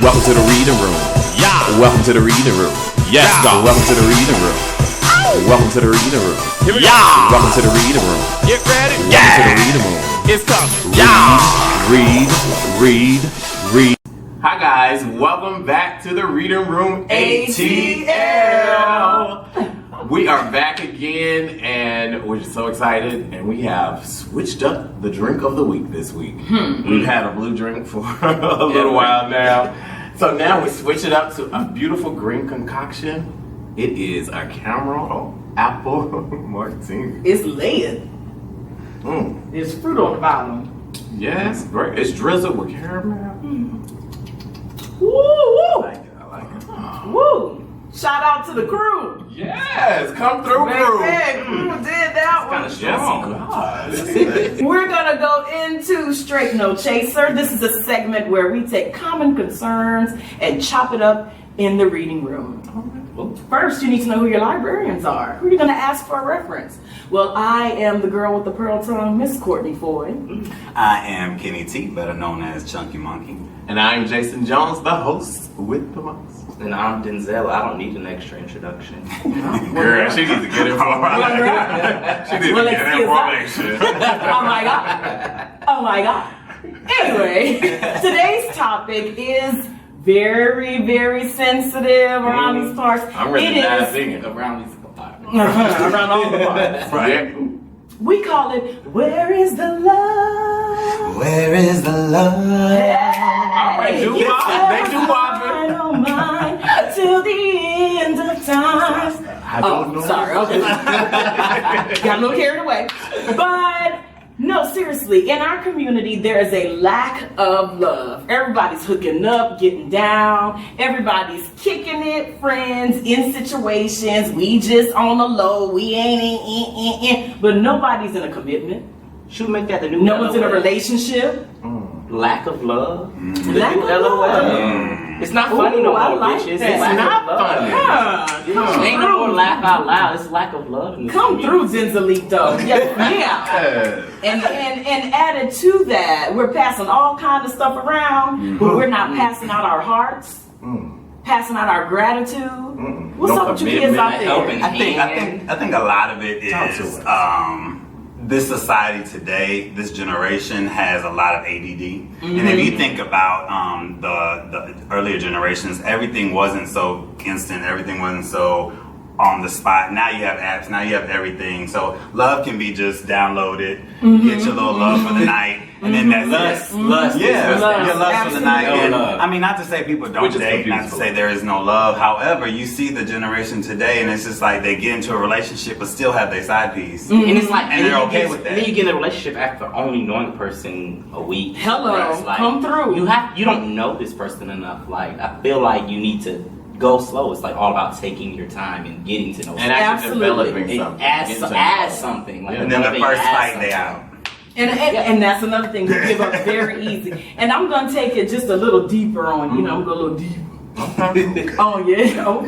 Welcome to the Reading Room. Yeah. Welcome to the Reading Room. Yes, God. Welcome to the Reading Room. Welcome to the Reading Room. Here we go. Yeah. Welcome to the Reading Room. Get ready. Welcome to the Reading Room. It's coming. Read. Hi guys, welcome back to the Reading Room ATL. We are back again and we're just so excited, and we have switched up the drink of the week this week. We've had a blue drink for a little while now. So now we switch it up to a beautiful green concoction. It is our caramel apple Martini. It's layered. There's fruit on the bottom. Yes, great. It's drizzled with caramel. Woo woo! I like it. Woo! Shout out to the crew. Yes, come through, crew. Crew did that one. Yes, We're gonna go into Straight No Chaser. This is a segment where we take common concerns and chop it up in the reading room. Well, first, you need to know who your librarians are. Who are you going to ask for a reference? Well, I am the girl with the pearl tongue, Miss Courtney Foy. I am Kenny T, better known as Chunky Monkey. And I'm Jason Jones, the host with the most. And I'm Denzel. I don't need an extra introduction. Girl, she needs to get information. She needs to get information. Oh my God. Anyway, today's topic is very, very sensitive around these parts. I'm ready to sing it. Around these parts. Around all the parts. Right. We call it, Where is the Love? Where is the love? All right, they do I don't mind till the end of time. I don't know. Sorry, okay. Got a little carried away. But no, seriously, in our community, there is a lack of love. Everybody's hooking up, getting down. Everybody's kicking it, friends, in situations. We just on the low. We ain't. But nobody's in a commitment. Should we make that the new No one's in a LOL? relationship. Lack of love. Lack of love. It's not funny no I more, like bitches. that. It's lack not of love. funny. Come Ain't no more laugh out loud. It's lack of love. In this Come through, community. Denzelito. Yeah. And added to that, we're passing all kinds of stuff around, but we're not passing out our hearts, passing out our gratitude. What's No up with you kids out commitment, there? helping. I think a lot of it Talk to is us. this society today, this generation has a lot of ADD. And if you think about the earlier generations, everything wasn't so instant, everything wasn't so on the spot. Now you have apps, now you have everything. So love can be just downloaded, get your little love for the night, and then that's Lust. Yeah, Lust, your love for the night. absolutely. And, No love. I mean, not to say people don't Which is date, not to confusing. say there is no love. However, you see the generation today, and it's just like they get into a relationship but still have their side piece. And it's like, And they're then you okay get- with that. And then you get in a relationship after only knowing the person a week. Hello, Where it's like, come through. You don't know this person enough. Like, I feel like you need to go slow. It's like all about taking your time and getting to know And actually Absolutely. developing and something. add Getting to add know. something. Like Yeah. And then the motivate, first add fight, something. they out. And that's another thing, we give up very easy. And I'm going to take it just a little deeper on, I'm going to go a little deeper. Oh, yeah. Oh,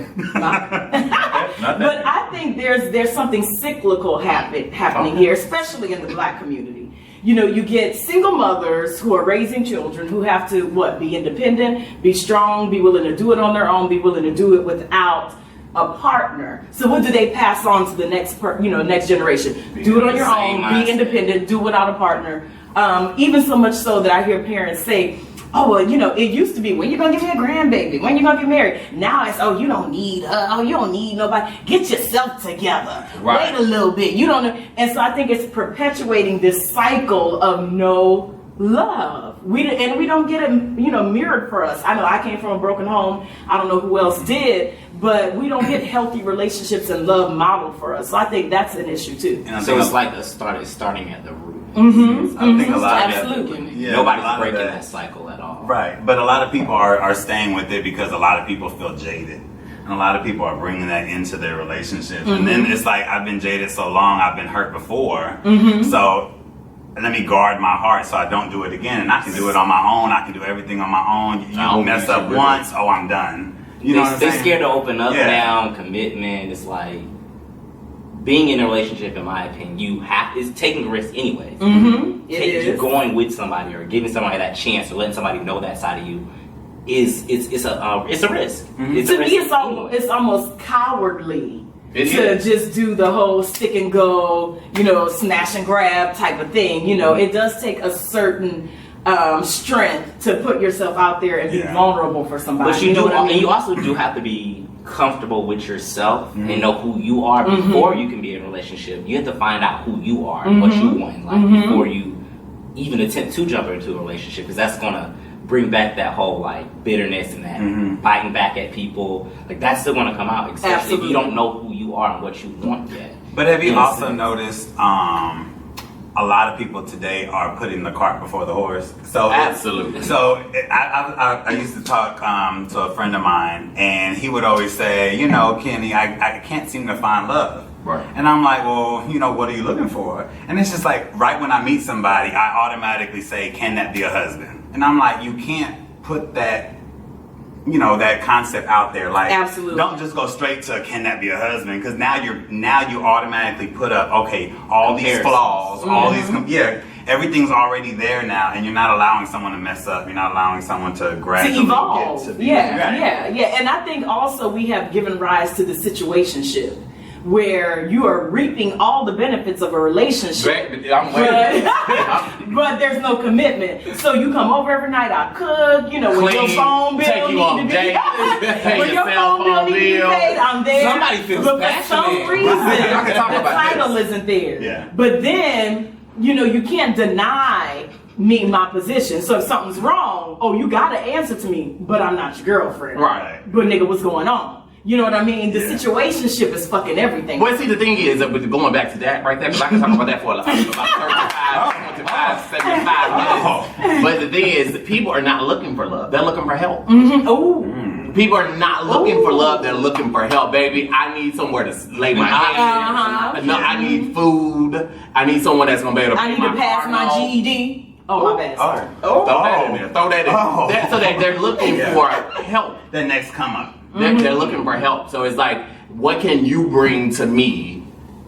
but I think there's something cyclical happening here, especially in the Black community. You get single mothers who are raising children who have to, be independent, be strong, be willing to do it on their own, be willing to do it without a partner. So what do they pass on to the next next generation? Do it on your Same own, mindset. be independent, do without a partner. Even so much so that I hear parents say, oh, well, it used to be, when you gonna give me a grandbaby? When you gonna get married? Now it's, oh, you don't need her. Oh, you don't need nobody. Get yourself together. Right. Wait a little bit. You don't know. And so I think it's perpetuating this cycle of no love. We don't get it, mirrored for us. I know I came from a broken home. I don't know who else did, but we don't get healthy relationships and love modeled for us. So I think that's an issue too. And I So think it's like starting at the root. I think a lot of Absolutely. that, yeah, a Nobody's lot of breaking that- that cycle at all. Right, but a lot of people are staying with it because a lot of people feel jaded. And a lot of people are bringing that into their relationship. And then it's like, I've been jaded so long, I've been hurt before. So let me guard my heart so I don't do it again. And I can do it on my own. I can do everything on my own. You mess up once, oh, I'm done. You know what I'm They're saying? scared to open up Yeah. now, commitment. It's like, being in a relationship, in my opinion, is taking a risk anyways. It You're is. going with somebody or giving somebody that chance or letting somebody know that side of you it's a risk. It's To a risk me, anyway. it's almost cowardly It to is. just do the whole stick and go, smash and grab type of thing. It does take a certain strength to put yourself out there and be vulnerable for somebody. But you know do, what I mean? and you also do have to be comfortable with yourself and know who you are before you can be in a relationship. You have to find out who you are and what you want in life before you even attempt to jump into a relationship, because that's gonna bring back that whole like bitterness and that biting back at people. Like that's still gonna come out, especially if you don't know who you are and what you want yet. But have you also noticed a lot of people today are putting the cart before the horse? So Absolutely. So I used to talk to a friend of mine, and he would always say, Kenny, I can't seem to find love. Right. And I'm like, well, what are you looking for? And it's just like, right when I meet somebody, I automatically say, can that be a husband? And I'm like, you can't put that, that concept out there. Like, Absolutely. Don't just go straight to, can that be a husband? Because now you automatically put up, okay, all these flaws, all these, everything's already there now, and you're not allowing someone to mess up. You're not allowing someone to gradually evolve. get to be. Yeah. And I think also we have given rise to the situationship, where you are reaping all the benefits of a relationship, I'm waiting. but there's no commitment. So you come over every night, I cook, when your Clean, phone bill take you on need to be dates, pay when your your cell phone bill phone need to be bill. paid, I'm there. Somebody feels but for passionate. some reason, I can talk the about title this. isn't there. Yeah. But then, you can't deny me my position. So if something's wrong, you gotta answer to me, but I'm not your girlfriend. Right. But nigga, what's going on? You know what I mean? The situationship is fucking everything. Well, see, the thing is, with going back to that right there, because I can talk about that for about 35, 75 minutes. But the thing is, people are not looking for love. They're looking for help. Ooh. People are not looking for love. They're looking for help, baby. I need somewhere to lay my head. No, I need food. I need someone that's going to be able to I pay need to my pass car my note. GED. Oh, my bad. Sorry. Throw that in there. Throw that in. Oh. So they're looking for help. The next come up. They're looking for help. So it's like, what can you bring to me?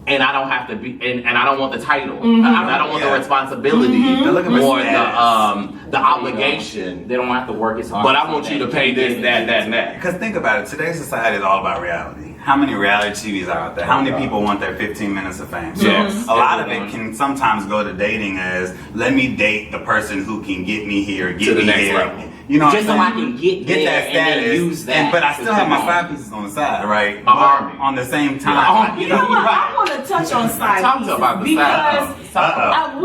And I don't have to be, and I don't want the title. I don't want the responsibility They're looking for or status. the obligation. They don't have to work as hard. But I want you to pay this, that, and that. Because think about it, today's society is all about reality. How many reality TVs are out there? How many people want their 15 minutes of fame? So Yes. a lot of it can sometimes go to dating as, let me date the person who can get me here, get To the me next here. level. You know Just so what I I'm saying? can get there that and then status, use that but I still have my to side pieces on the side, right? My army. On the same time, You know what? I want to touch on side Talk pieces about the because side.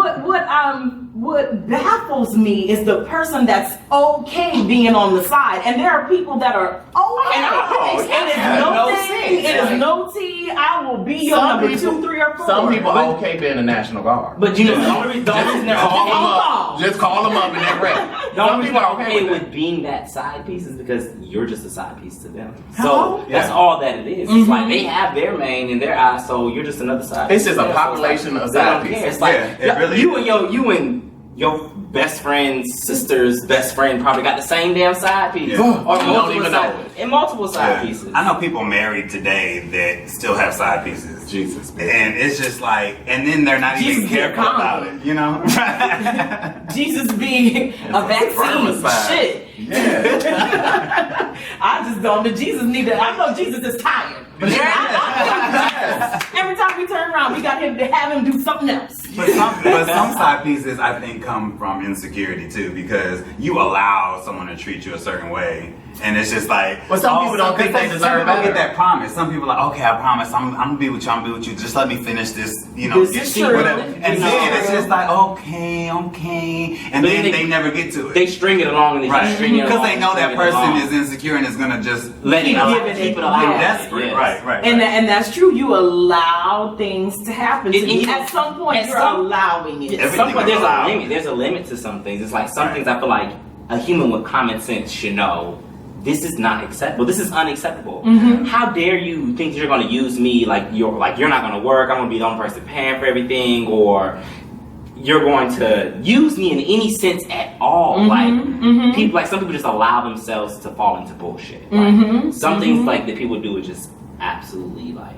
what baffles me is the person that's okay being on the side, and there are people that are okay. It is no tea. It is no tea. I will be your number 2, 3, or 4. Some people are okay being the National Guard. But the only reason Call them up. Just call them up and they're ready. the only Some reason people are I'm okay okay with with being that side piece is because you're just a side piece to them. Hello? So that's all that it is. It's like they have their main in their eye, so you're just another side. It's piece just to a them. So population of they side don't care. pieces. It's like Yeah, it really you and your best friend's sister's best friend probably got the same damn side piece, Yeah. or You don't even know it. and multiple side Yeah. pieces. I know people married today that still have side pieces. Jesus. And it's just like, and then they're not even Jesus, careful calm. about it, you know? Jesus be a vaccine. Spermicide. Shit. Yeah. I just don't. Jesus need to. I know Jesus is tired. But every time we turn around, we got him to have him do something else. But some side pieces, I think, come from insecurity too, because you allow someone to treat you a certain way, and it's just like. But some people don't think they deserve Some people better. get that promise. Some people are like, okay, I promise, I'm gonna be with you. I'm gonna be with you. Just let me finish this. This is true. whatever. And then it's just like, okay, and But then then they never get to it. They string it along and they Right, just string it along. because they know that string it along. person is insecure and is gonna just Let it Keep alive, giving keep it. it alive. Yeah. desperate. Yes. Right. And that's true. You allow things to happen to And you. you- At some point, at you're some- allowing it. At some point, is allowed. there's a limit to some things. It's like some Right. things I feel like a human with common sense should know. This is not acceptable. This is unacceptable. How dare you think you're going to use me like you're not going to work? I'm going to be the only person paying for everything, or you're going to use me in any sense at all. People, like some people just allow themselves to fall into bullshit. Like, some things like that people do is just absolutely like.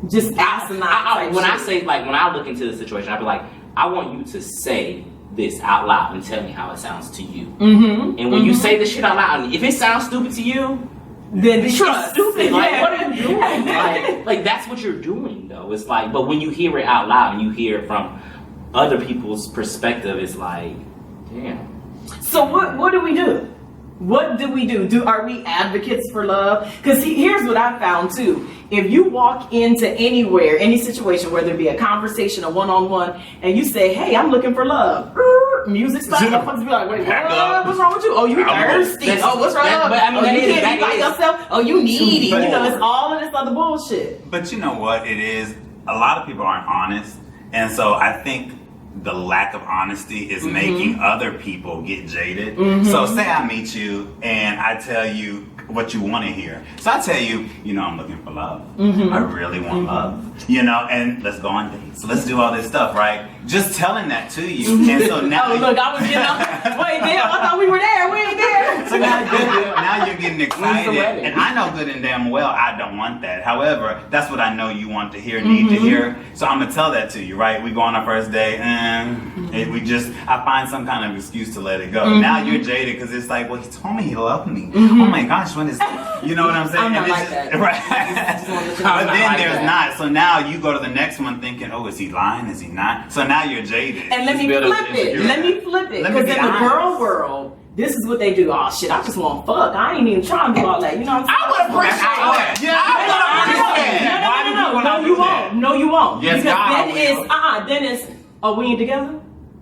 Just asinine. type When I shit. say, like, when I look into the situation, I be like, I want you to say this out loud and tell me how it sounds to you. And when you say this shit out loud, if it sounds stupid to you, then it's trust. stupid. Like, Yeah. what are you doing? Like that's what you're doing, though. It's like, but when you hear it out loud and you hear it from other people's perspective, it's like, damn. So what do we do? What do we do? Are we advocates for love? Because here's what I found too. If you walk into anywhere, any situation, whether it be a conversation, a one-on-one, and you say, "Hey, I'm looking for love," music starts, motherfuckers be like, "Wait, what? What's wrong with you? Oh, you thirsty? Oh, what's wrong? But I mean, Oh, you that can't be by is- yourself? Oh, you needy? You know, it's all of this other bullshit." But you know what it is? A lot of people aren't honest. And so I think the lack of honesty is making other people get jaded. So say I meet you and I tell you what you want to hear. So I tell you, I'm looking for love. I really want love. And let's go on dates. Let's do all this stuff, right? Just telling that to you. And so now Oh, look, I was getting up. Wait, damn, I thought we were there. We ain't there. So now you're getting excited, wedding? and I know good and damn well I don't want that. However, that's what I know you want to hear, need to hear. So I'm gonna tell that to you, right? We go on our first date, and I find some kind of excuse to let it go. Now you're jaded because it's like, well, he told me he loved me. Oh my gosh, when is? You know what I'm saying? I'm not And it's like that. right? But not then like there's that. not. So now you go to the next one thinking, oh, is he lying? Is he not? So now you're jaded. And let me build up flip it. insecurity. Let me flip it. Let me Because be in the honest. girl world, this is what they do. Oh shit, I just want fuck. I ain't even trying to do all that. You know what I'm saying? I would appreciate that. Yeah, I would appreciate that. Why No, do you people wanna won't. do No, you won't. Yes, because God, then I it's will. then it's we ain't together.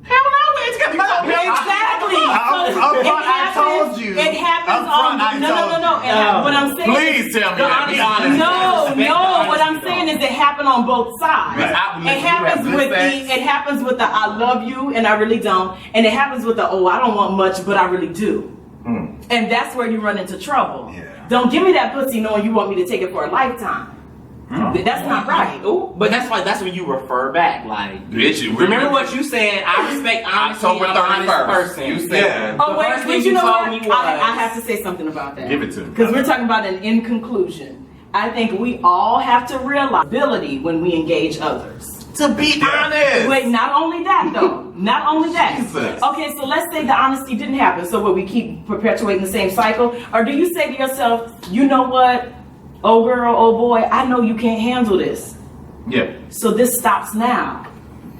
Hell no, it's got to be Exactly. Up It front, I happens- told you. It happens Up front, I on no. told you. And what I'm saying Please tell me that. Be honest. No, what I'm saying is it happened on both sides. Right. It happens with the I love you and I really don't, and it happens with the I don't want much but I really do. And that's where you run into trouble. Yeah. Don't give me that pussy knowing you want me to take it for a lifetime. That's not right. Ooh, but that's when you refer back. Like, Bitch, you remember what you said? I respect honesty. October I'm an honest 31st. person. You said. Yeah. The Oh wait, first but thing you know told what? me was- I have to say something about that. Give it to me. Because we're talking about an in conclusion. I think we all have to realize ability when we engage others. To be honest. Wait, not only that though. Not only that. Jesus. Okay, so let's say the honesty didn't happen. So what, we keep perpetuating the same cycle? Or do you say to yourself, you know what? Oh girl, oh boy, I know you can't handle this. Yeah, So this stops now.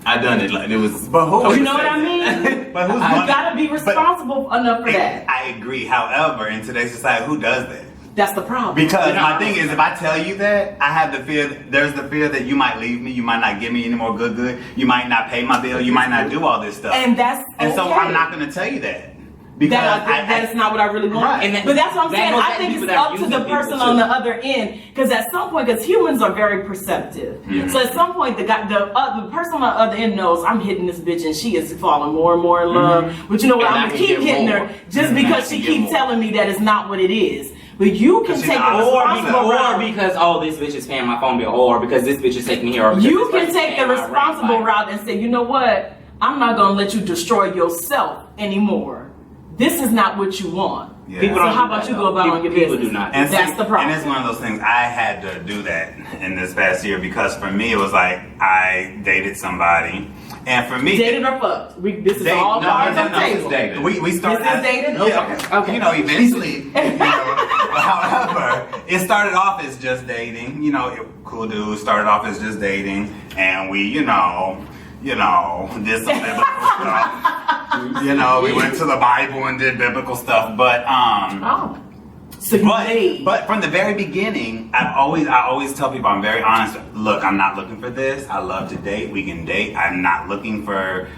I done it. Like it was. But who? You know what I mean? But who's You money? gotta be responsible enough for that. I agree. However, in today's society, who does that? That's the problem. Because my thing is, if I tell you that, I have the fear. There's the fear that you might leave me. You might not give me any more good. You might not pay my bill. You might not do all this stuff. And that's And so okay. I'm not going to tell you that because that is not what I really want. Right. And that- But that's what I'm that saying. goes I back think to it's people that up to use the it, person people, on too. the other end. Because at some point, because humans are very perceptive. Yeah. So at some point, the person on the other end knows I'm hitting this bitch and she is falling more and more in love. But you know what? And I I'm gonna can keep get hitting more. her just And I because can she get keeps more. telling me that it's not what it is. But you can She's take not the honest responsible or route. because this bitch is paying my phone bill, or because this bitch is taking me here, or because You this can person's take the paying my rent. responsible Like, route and say, you know what? I'm not gonna let you destroy yourself anymore. This is not what you want. Yeah. People So don't how do about that, you go though. about on your People business? do not. And That's see, the problem. And it's one of those things I had to do that in this past year because for me it was like I dated somebody, and for me Dated or fucked? This is Date- all no, cards no, on the no, This is table. dated. we started. This is dated? Yeah. Okay. You know, eventually. However, it started off as just dating. Cool dude started off as just dating, and we, did some biblical stuff. We went to the Bible and did biblical stuff, but Oh. So you made. but from the very beginning, I always tell people I'm very honest. Look, I'm not looking for this. I love to date. We can date. I'm not looking for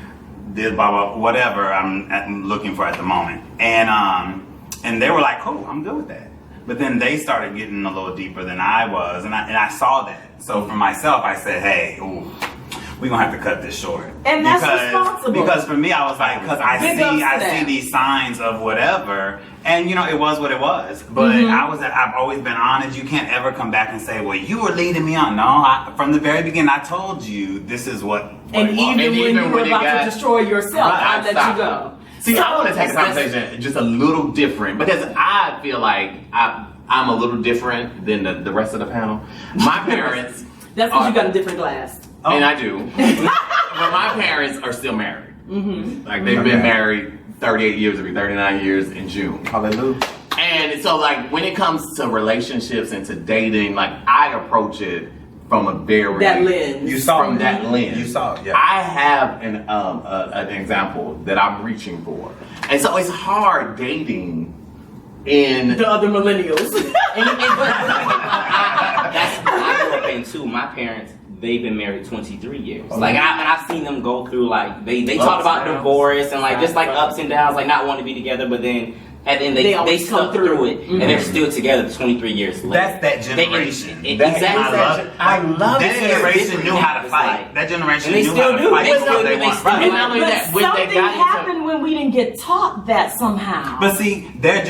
this, blah blah, whatever I'm looking for at the moment. And they were like, cool, I'm good with that. But then they started getting a little deeper than I was, and I saw that. So for myself, I said, hey, we're gonna have to cut this short. And that's responsible. Because for me, I was like, because I Big ups to see that. these signs of whatever, and it was what it was. But I've always been honest. You can't ever come back and say, well, you were leading me on. No, from the very beginning, I told you this is what. And it was. even when you were when it about got- to destroy yourself, Right, I let stop. you go. See, I want to take the conversation just a little different because I feel like I'm a little different than the rest of the panel. My parents, That's because you got a different glass. Oh. and I do, but my parents are still married. Mm-hmm. Like they've been married 38 years, it'll be 39 years in June. Hallelujah. And so like when it comes to relationships and to dating, like I approach it from a very That lens. You saw from it. that lens. You saw it, yeah. I have an example that I'm reaching for, and so it's hard dating in The other millennials. I grew up in too. My parents, they've been married 23 years. Like I've seen them go through like they talk about downs, divorce and like just like ups and downs, like not wanting to be together, but then at the end they always stuck come through. through it, and they're still together 23 years later. That's that generation. Exactly. I love It's that generation different. knew how to It's fight. like- That generation And they knew still how to do. fight They for still what they do. They want. still And not only But that, when they something got into happened when we didn't get taught that somehow. But see, their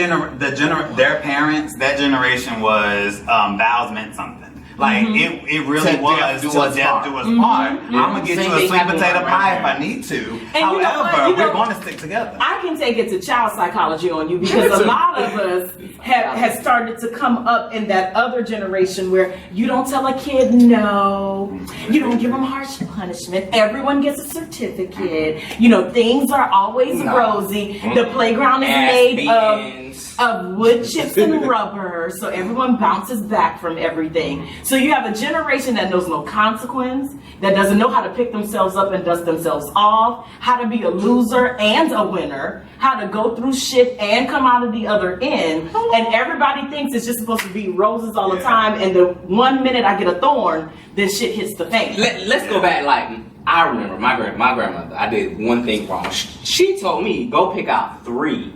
parents, that generation was vows meant something. Like it really Till was death do till us death part. do us part. I'm gonna get Same you a thing sweet happened potato with my pie if I grandparents. need to. And you know However, what? You we're know- going to stick together. I can take it to child psychology on you because a lot of us have started to come up in that other generation where you don't tell a kid no, you don't give them harsh punishment, everyone gets a certificate, you know, things are always rosy, the playground is Ass made beatings. of wood chips and rubber, so everyone bounces back from everything. So you have a generation that knows no consequence, that doesn't know how to pick themselves up and dust themselves off, how to be a loser and a winner, how to go through shit and come out of the other end. And everybody thinks it's just supposed to be roses all the time, and the 1 minute I get a thorn, then shit hits the fan. Let's go back. Like I remember my grandmother. I did one thing wrong. She told me go pick out three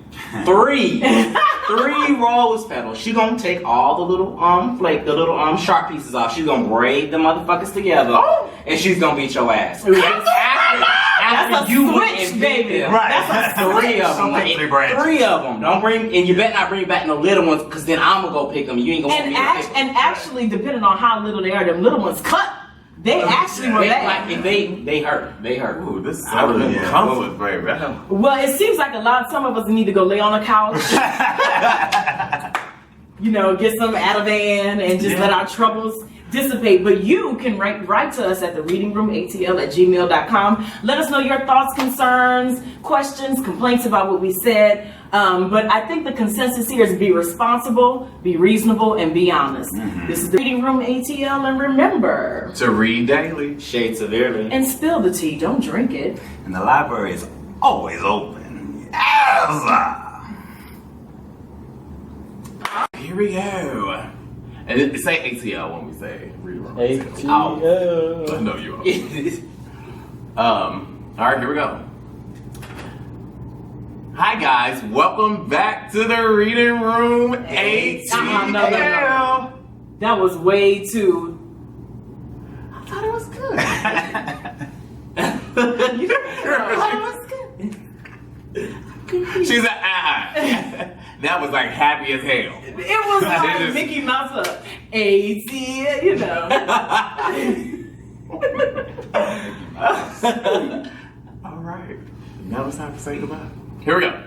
rose petals. She gonna take all the little sharp pieces off. She's gonna braid the motherfuckers together, and she's gonna beat your ass. After That's a you switch, and beat baby. them. Right. That's a Three of them. Don't pick three branches. Three of them. Don't bring, and you better not bring back no little ones, cause then I'm gonna go pick them. You ain't gonna. And, want me to pick them. actually, depending on how little they are, them little ones cut. They actually were They, bad. like, if they hurt. They hurt. Ooh, this is I remember comfort, baby. Well, it seems like some of us need to go lay on a couch. You know, get some Ativan and just let our troubles dissipate. But you can write to us at thereadingroomatl@gmail.com. Let us know your thoughts, concerns, questions, complaints about what we said. But I think the consensus here is be responsible, be reasonable, and be honest. This is the Reading Room ATL, and remember, To read daily. Shade severely. and spill the tea, don't drink it. And the library is always open. Yes! Here we go. And say ATL when we say Reading Room ATL. ATL. I know you are. All right, here we go. Hi guys, welcome back to the Reading Room ATL. No. That was way too. I thought it was good. You thought it was good. She's like, that was like happy as hell. It was like just- Mickey Mouse up. ATL, you know. All right, now it's time to say goodbye. Here we go.